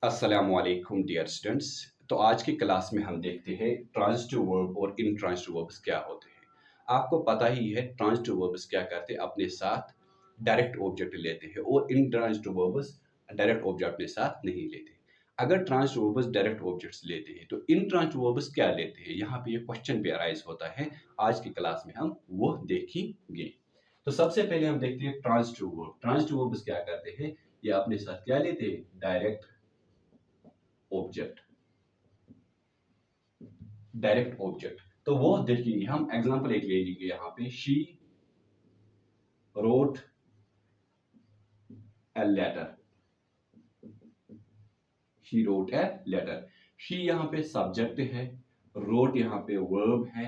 अस्सलामुअलैकुम dear students. तो आज की क्लास में हम देखते हैं ट्रांजिटिव वर्ब और इनट्रांजिटिव वर्ब्स क्या होते हैं। आपको पता ही है ट्रांजिटिव वर्ब्स क्या करते हैं, अपने साथ डायरेक्ट ऑब्जेक्ट लेते हैं और इनट्रांजिटिव वर्ब्स डायरेक्ट ऑब्जेक्ट अपने साथ नहीं लेते। अगर ट्रांजिटिव वर्ब्स डायरेक्ट ऑब्जेक्ट्स लेते हैं तो इनट्रांजिटिव वर्ब्स क्या लेते हैं, यहाँ पे ये क्वेश्चन भी अराइज होता है। आज की क्लास में हम वो देखेंगे। तो सबसे पहले हम देखते हैं ट्रांजिटिव वर्ब। ट्रांजिटिव वर्ब्स क्या करते हैं, ये अपने साथ क्या लेते हैं, डायरेक्ट ऑब्जेक्ट। डायरेक्ट ऑब्जेक्ट तो वो देखेंगे हम। एग्जांपल एक ले लीजिए यहाँ पे, she wrote a letter. She wrote a letter. She यहाँ पे सब्जेक्ट है, रोट यहाँ पे वर्ब है,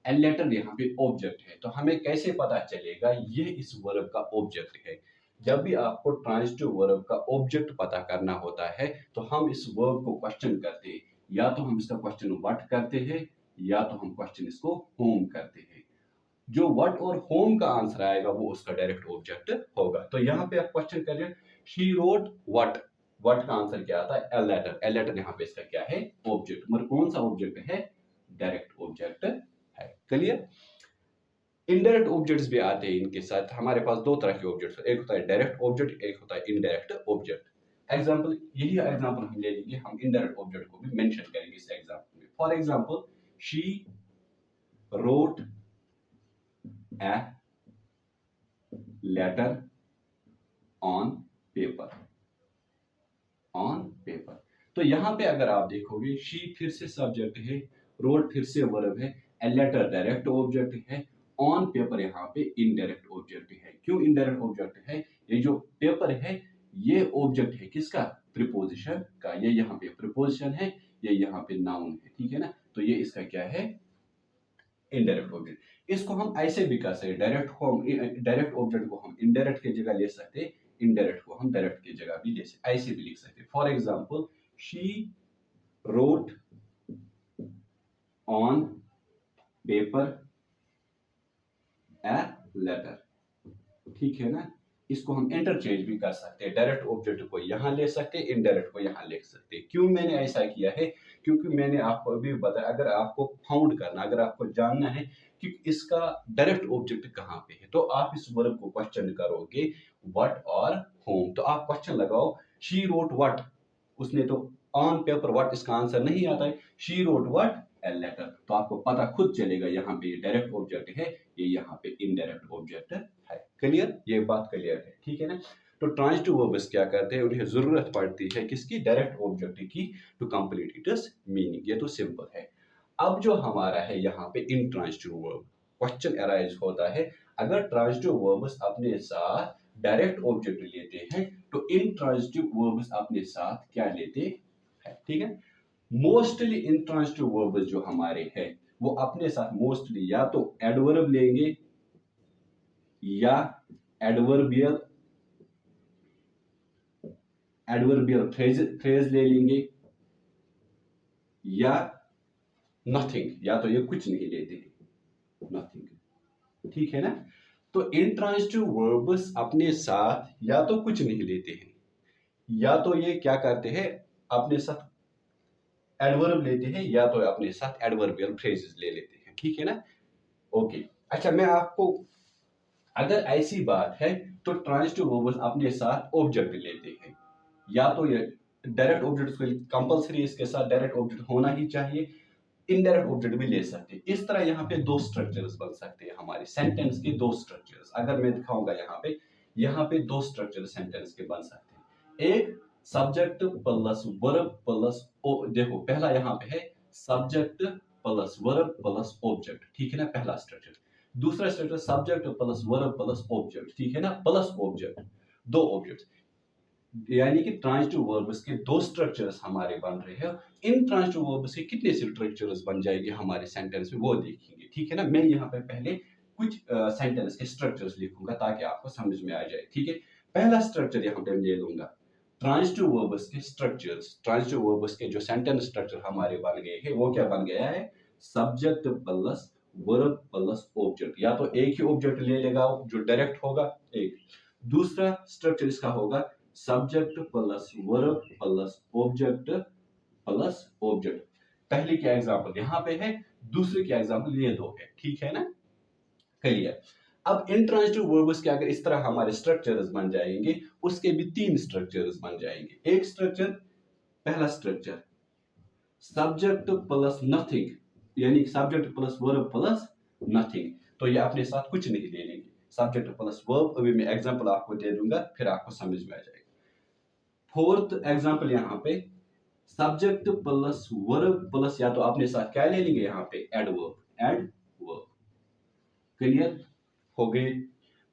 ए लेटर यहाँ पे ऑब्जेक्ट है। तो हमें कैसे पता चलेगा ये इस वर्ब का ऑब्जेक्ट है। जब भी आपको ट्रांजिटिव वर्ब का ऑब्जेक्ट पता करना होता है तो हम इस वर्ब को क्वेश्चन करते हैं। या तो हम इसका क्वेश्चन व्हाट करते हैं या तो हम क्वेश्चन इसको होम करते हैं। जो व्हाट और होम का आंसर आएगा वो उसका डायरेक्ट ऑब्जेक्ट होगा। तो यहाँ पे आप क्वेश्चन कर रहे हैं, शी रोट व्हाट। व्हाट का आंसर क्या आता है, ए लेटर। ए लेटर यहाँ पे इसका क्या है, ऑब्जेक्ट। मगर कौन सा ऑब्जेक्ट है, डायरेक्ट ऑब्जेक्ट है। क्लियर। इनडायरेक्ट ऑब्जेक्ट्स भी आते हैं इनके साथ। हमारे पास दो तरह के ऑब्जेक्ट्स, एक होता है डायरेक्ट ऑब्जेक्ट, एक होता है इनडायरेक्ट ऑब्जेक्ट। एग्जाम्पल, यही एग्जाम्पल हम ले लेंगे, हम इनडायरेक्ट ऑब्जेक्ट को भी मेंशन करेंगे इस एग्जाम्पल में। For example, she wrote a later on paper. On paper तो यहां पे अगर आप देखोगे, शी फिर से सब्जेक्ट है, रोड फिर से वर्ब है, ए लेटर डायरेक्ट ऑब्जेक्ट है, ऑन पेपर यहाँ पे इनडायरेक्ट ऑब्जेक्ट है। क्यों इनडायरेक्ट ऑब्जेक्ट है, ये जो पेपर है ये ऑब्जेक्ट है किसका, प्रीपोजिशन का। ये यहाँ पे प्रीपोजिशन है, ये यहाँ पे नाउन है, ठीक है ना। तो ये इसका क्या है, इनडायरेक्ट ऑब्जेक्ट। इसको हम ऐसे भी कर सकते, डायरेक्ट ऑब्जेक्ट को हम इनडायरेक्ट की जगह ले सकते, इनडायरेक्ट को हम डायरेक्ट की जगह भी ले सकते, ऐसे भी लिख सकते। For example, she wrote on paper a letter. ठीक है ना। इसको हम इंटरचेंज भी कर सकते हैं, डायरेक्ट ऑब्जेक्ट को यहां ले सकते हैं, इनडायरेक्ट को यहां ले सकते हैं। क्यों मैंने ऐसा किया है, क्योंकि मैंने आपको अभी बताया, अगर आपको फाउंड करना, अगर आपको जानना है कि इसका डायरेक्ट ऑब्जेक्ट कहां पे है, तो आप इस वर्ब को क्वेश्चन करोगे व्हाट और होम। तो आप क्वेश्चन लगाओ, शी रोट व्हाट, उसने तो ऑन पेपर व्हाट इसका आंसर नहीं आता है, she wrote what a letter. तो आपको पता खुद चलेगा यहाँ पे ये डायरेक्ट ऑब्जेक्ट है, ये यहाँ पे इनडायरेक्ट ऑब्जेक्ट है। क्लियर, ये बात क्लियर है, ठीक है ना। तो ट्रांजिटिव वर्ब्स क्या करते हैं, उन्हें जरूरत पड़ती है किसकी, डायरेक्ट ऑब्जेक्ट की, टू कंप्लीट इट्स मीनिंग। ये तो सिंपल है। अब जो हमारा है यहाँ पे इनट्रांजिटिव वर्ब, क्वेश्चन अराइज होता है, अगर ट्रांजिटिव वर्ब्स अपने साथ डायरेक्ट ऑब्जेक्ट लेते हैं तो इनट्रांजिटिव वर्ब्स अपने साथ क्या लेते हैं, ठीक है। मोस्टली इनट्रांजिटिव वर्ब्स जो हमारे हैं वो अपने साथ मोस्टली या तो एडवर्ब लेंगे या एडवर्बियल एडवर्बियल फ्रेज ले लेंगे या नथिंग, या तो ये कुछ नहीं लेते हैं, नथिंग। ठीक है ना। तो इंट्रांजिटिव वर्ब्स अपने साथ या तो कुछ नहीं लेते हैं, या तो ये क्या करते हैं, अपने साथ एडवर्ब लेते हैं, या तो अपने साथ एडवर्बियल फ्रेजेस ले लेते हैं। ठीक है ना। ओके। अच्छा, मैं आपको, अगर ऐसी बात है तो ट्रांजिटिव वर्ब्स अपने साथ ऑब्जेक्ट लेते हैं, या तो ये डायरेक्ट ऑब्जेक्ट कंपलसरी इसके साथ डायरेक्ट ऑब्जेक्ट होना ही चाहिए, इनडायरेक्ट ऑब्जेक्ट भी ले सकते हैं। इस तरह यहाँ पे दो स्ट्रक्चर्स बन सकते हैं हमारे सेंटेंस के, दो स्ट्रक्चर्स अगर मैं दिखाऊंगा यहाँ पे दो स्ट्रक्चर सेंटेंस के बन सकते हैं। एक सब्जेक्ट प्लस वर्ब प्लस, देखो पहला यहाँ पे है subject plus verb plus object, ठीक है ना, पहला स्ट्रक्चर। दूसरा structure subject plus verb plus object, ठीक है ना, प्लस ऑब्जेक्ट, दो ऑब्जेक्ट। यानी कि ट्रांजिटिव वर्ब्स के दो स्ट्रक्चर्स हमारे बन रहे हैं। इन ट्रांजिटिव वर्ब्स के कितने स्ट्रक्चर्स बन जाएंगे हमारे सेंटेंस में, वो देखेंगे। ठीक है ना। मैं यहाँ पे पहले कुछ सेंटेंस के स्ट्रक्चर्स लिखूंगा ताकि आपको समझ में आ जाए। ठीक है। पहला स्ट्रक्चर यहाँ पे ले लूंगा, ट्रांजिटिव वर्ब्स के स्ट्रक्चर्स। ट्रांजिटिव वर्ब्स के जो सेंटेंस स्ट्रक्चर हमारे बन गए हैं वो क्या बन गया है, subject plus verb plus object. या तो एक ही ऑब्जेक्ट ले लेगा जो डायरेक्ट होगा, एक। दूसरा स्ट्रक्चर इसका होगा subject plus verb plus object plus object. पहले क्या एग्जांपल यहाँ पे है, दूसरे क्या एग्जांपल ये दो है, ठीक है ना, क्लियर। अब इंट्रांजिटिव वर्ब्स के अगर इस तरह हमारे स्ट्रक्चर्स बन जाएंगे, उसके भी तीन स्ट्रक्चर्स बन जाएंगे। एक स्ट्रक्चर, पहला स्ट्रक्चर सब्जेक्ट प्लस नथिंग, यानी subject plus verb plus nothing, तो ये अपने साथ कुछ नहीं ले लेंगे। सब्जेक्ट प्लस वर्ब, अभी मैं एग्जांपल आपको दे दूंगा, फिर आपको समझ में आ जाएगा। फोर्थ एग्जांपल यहाँ पे सब्जेक्ट प्लस वर्ब प्लस, या तो अपने साथ क्या ले लेंगे यहाँ पे एडवर्ब, एडवर्ब। क्लियर हो गए,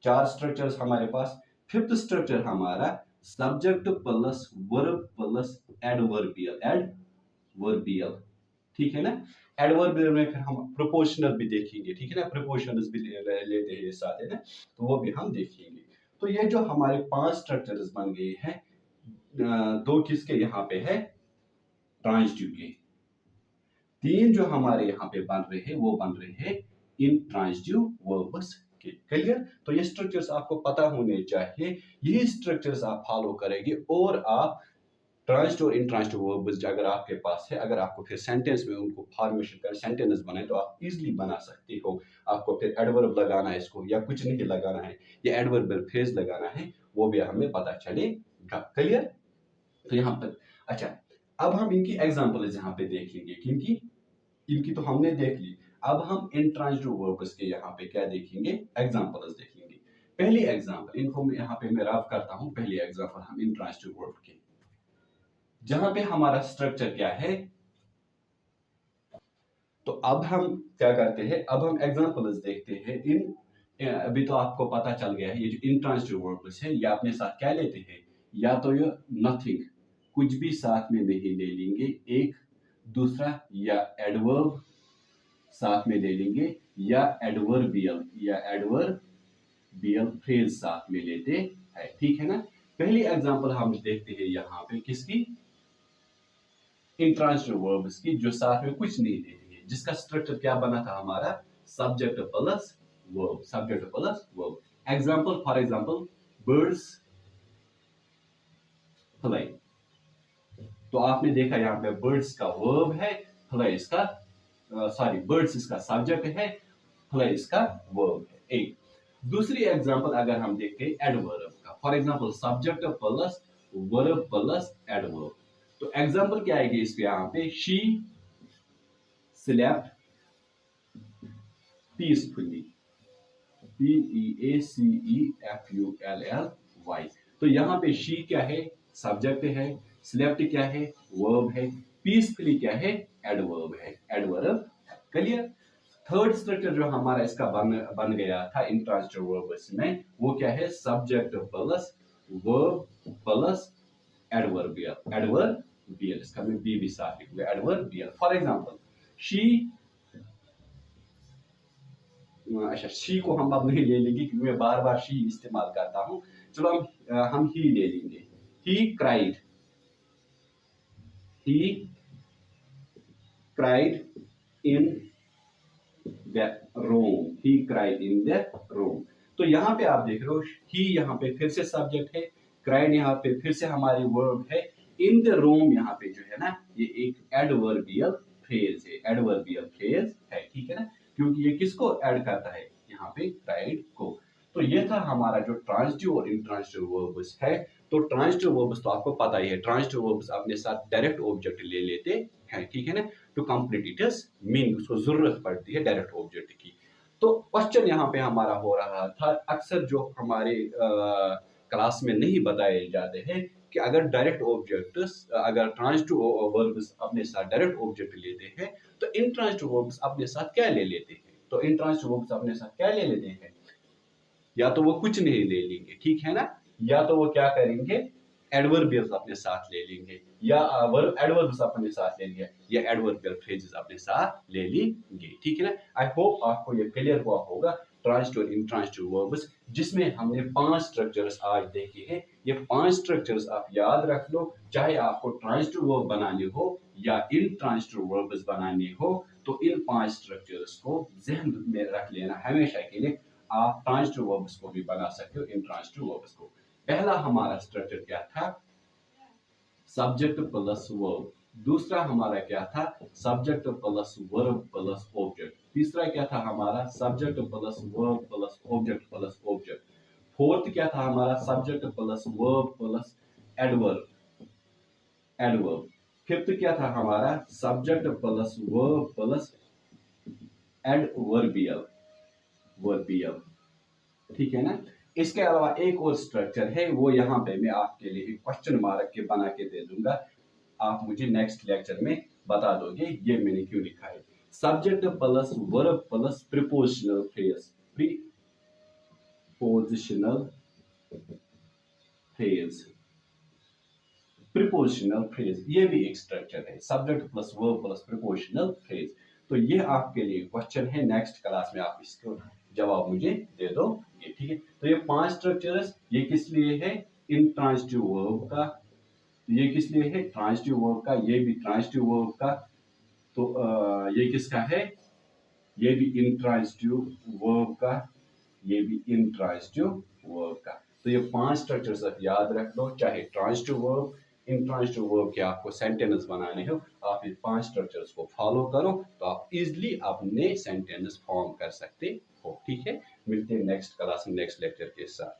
चार स्ट्रक्चर्स हमारे पास। फिफ्थ स्ट्रक्चर हमारा subject plus verb plus adverbial, adverbial, ठीक है ना। एडवर्बियल में फिर हम प्रोपोर्शनल भी देखेंगे, ठीक है ना, प्रोपोर्शनल्स भी लेते हैं साथ, है ना, तो वो भी हम देखेंगे। तो ये जो हमारे पांच स्ट्रक्चर्स बन गए हैं, दो किसके यहाँ पे है, ट्रांजिटिव के। तीन जो हमारे यहाँ पे बन रहे हैं वो बन रहे हैं इंट्रांजिटिव वर्ब्स के। क्लियर, तो ये स्ट्रक्चर्स आपको पता होने चाहिए, यही स्ट्रक्चर्स आप फॉलो करेंगे और आप ट्रांजिटिव और इंट्रांजिटिव वर्ब्स अगर आपके पास है, अगर आपको फिर सेंटेंस में उनको फॉर्मेशन कर सेंटेंस बनाए तो आप इजीली बना सकते हो। आपको फिर एडवर्ब लगाना है इसको या कुछ नहीं लगाना है, या एडवर्बियल फ्रेज लगाना है, वो भी हमें पता चलेगा। क्लियर, तो यहाँ पर अच्छा, अब हम इनकी एग्जांपल्स यहाँ पे देख लेंगे। किनकी, इनकी तो हमने देख ली, अब हम इंट्रांजिटिव वर्ब्स के यहाँ पे क्या देखेंगे, एग्जांपल्स देखेंगे। पहली एग्जांपल, इनको मैं यहाँ पे मैं रफ करता हूँ। पहली एग्जांपल हम इंट्रांजिटिव वर्ब के, जहां पे हमारा स्ट्रक्चर क्या है, तो अब हम क्या करते हैं, अब हम एग्जांपल्स देखते हैं। अभी तो आपको पता चल गया है, ये जो इंट्रांजिटिव वर्ब्स है ये अपने साथ क्या लेते हैं, या तो ये नथिंग, कुछ भी साथ में नहीं ले लेंगे, एक दूसरा, या एडवर्ब साथ में ले लेंगे, या एडवर्बियल, या एडवर्बियल फ्रेज साथ में लेते हैं, ठीक है ना। पहली एग्जांपल हम देखते हैं यहाँ पे किसकी, इंट्रांजिटिव वर्ब्स की, जो साथ में कुछ नहीं ले लेंगे, जिसका स्ट्रक्चर क्या बना था हमारा, subject plus verb, subject plus verb. Example, for example birds fly, तो आपने देखा यहाँ पे बर्ड्स का वर्ब है, फ्लाई इसका सॉरी बर्ड्स इसका सब्जेक्ट है, फ्लाई इसका वर्ब है। एक दूसरी एग्जांपल अगर हम देखते हैं एडवर्ब का, for example subject plus verb plus adverb, तो एग्जांपल क्या आएगी इस पे, यहाँ पे शी स्लेप्ट पीसफुली, PEACEFULLY, तो यहाँ पे शी क्या है, सब्जेक्ट है, स्लेप्ट क्या है, वर्ब है, पीसफुली क्या है, एडवर्ब है, एडवर्ब। क्लियर। थर्ड स्ट्रक्चर जो हमारा इसका बन गया था इंट्रांजिटिव वर्ब्स में, वो क्या है, subject plus verb plus adverbial, adverbial, इसका मैं बी भी साथ लिखूंगा, एडवर्बियल। फॉर एग्जांपल शी, अच्छा शी को हम अब नहीं ले लेंगे क्योंकि मैं बार बार शी इस्तेमाल करता हूं, चलो हम ही ले लेंगे। He cried, he cried in the room, he cried in the room, तो यहाँ पे आप देख रहे हो ही यहाँ पे फिर से सब्जेक्ट है, क्राइड यहाँ पे फिर से हमारी वर्ब है, इन द रूम यहाँ पे जो है ना ये एक एडवर्बियल फ्रेज है, एडवर्बियल फ्रेज है, ठीक है ना, क्योंकि ये किसको ऐड करता है यहाँ पे, क्राइड को। तो ये था हमारा जो ट्रांजिटिव और इंट्रांजिटिव वर्ब्स है। तो ट्रांजिटिव वर्ब्स तो आपको पता ही है, ट्रांजिटिव वर्ब्स अपने साथ डायरेक्ट ऑब्जेक्ट ले लेते हैं, ठीक है ना, टू कंप्लीट इट्स मीनिंग, उसको जरूरत पड़ती है डायरेक्ट ऑब्जेक्ट की। तो क्वेश्चन यहाँ पे हमारा हो रहा था, अक्सर जो हमारे क्लास में नहीं बताए जाते हैं कि अगर डायरेक्ट ऑब्जेक्ट्स, अगर ट्रांजिटिव वर्ब्स अपने साथ डायरेक्ट ऑब्जेक्ट लेते हैं तो इंट्रांजिटिव वर्ब्स अपने साथ क्या ले लेते हैं, तो इंट्रांजिटिव वर्ब्स अपने साथ क्या ले लेते हैं, या तो वो कुछ नहीं ले लेंगे, ठीक है ना, या तो वो क्या करेंगे, एडवर्बियल्स अपने साथ ले लेंगे, या एडवर्ब्स अपने साथ ले लेंगे, या एडवर्बियल फ्रेजेस अपने साथ ले लेंगे, ठीक है ना। आई होप आपको ये क्लियर हुआ होगा ट्रांजिटिव और इंट्रांजिटिव वर्ब्स, जिसमें हमने 5 स्ट्रक्चर्स आज देखे हैं। ये 5 स्ट्रक्चर्स आप याद रख लो, चाहे आपको ट्रांजिटिव वर्ब बनाने हो या इंट्रांजिटिव वर्ब्स बनाने हो, तो इन 5 स्ट्रक्चर्स को ज़हन में रख लेना हमेशा के लिए। आप ट्रांजिटिव वर्ब्स को भी बना सकते हो, इंट्रांजिटिव वर्ब्स को। पहला हमारा स्ट्रक्चर क्या था, सब्जेक्ट प्लस वर्ब। दूसरा हमारा क्या था, subject plus verb plus object. तीसरा क्या था हमारा, subject plus verb plus object. Fourth क्या था हमारा, subject plus verb plus adverb. Fifth क्या था हमारा, subject plus verb plus adverbial verbial. ठीक है ना। इसके अलावा एक और स्ट्रक्चर है, वो यहाँ पे मैं आपके लिए क्वेश्चन मार्क के बना के दे दूंगा, आप मुझे नेक्स्ट लेक्चर में बता दोगे ये मैंने क्यों लिखा है। Subject plus verb plus prepositional phrase prepositional phrase, ये भी एक स्ट्रक्चर है, subject plus verb plus prepositional phrase. तो ये आपके लिए क्वेश्चन है, नेक्स्ट क्लास में आप इसको जवाब मुझे दे दो ये। ठीक है, तो ये 5 स्ट्रक्चर्स, ये किस लिए है, इंट्रांजिटिव वर्ब का, ये किस लिए है, ट्रांजिटिव वर्ब का, ये भी ट्रांजिटिव वर्ब का, तो ये किसका है, ये भी इंट्रांजिटिव वर्ब का, ये भी इंट्रांजिटिव वर्ब का। तो ये 5 स्ट्रक्चर्स आप याद रख लो, चाहे ट्रांजिटिव वर्ब, इंट्रांजिटिव वर्ब के आपको सेंटेंस बनाने हो, आप इन 5 स्ट्रक्चर्स को फॉलो करो तो आप इजिली अपने सेंटेंस फॉर्म कर सकते हो। ठीक है, मिलते हैं नेक्स्ट क्लास में नेक्स्ट लेक्चर के साथ।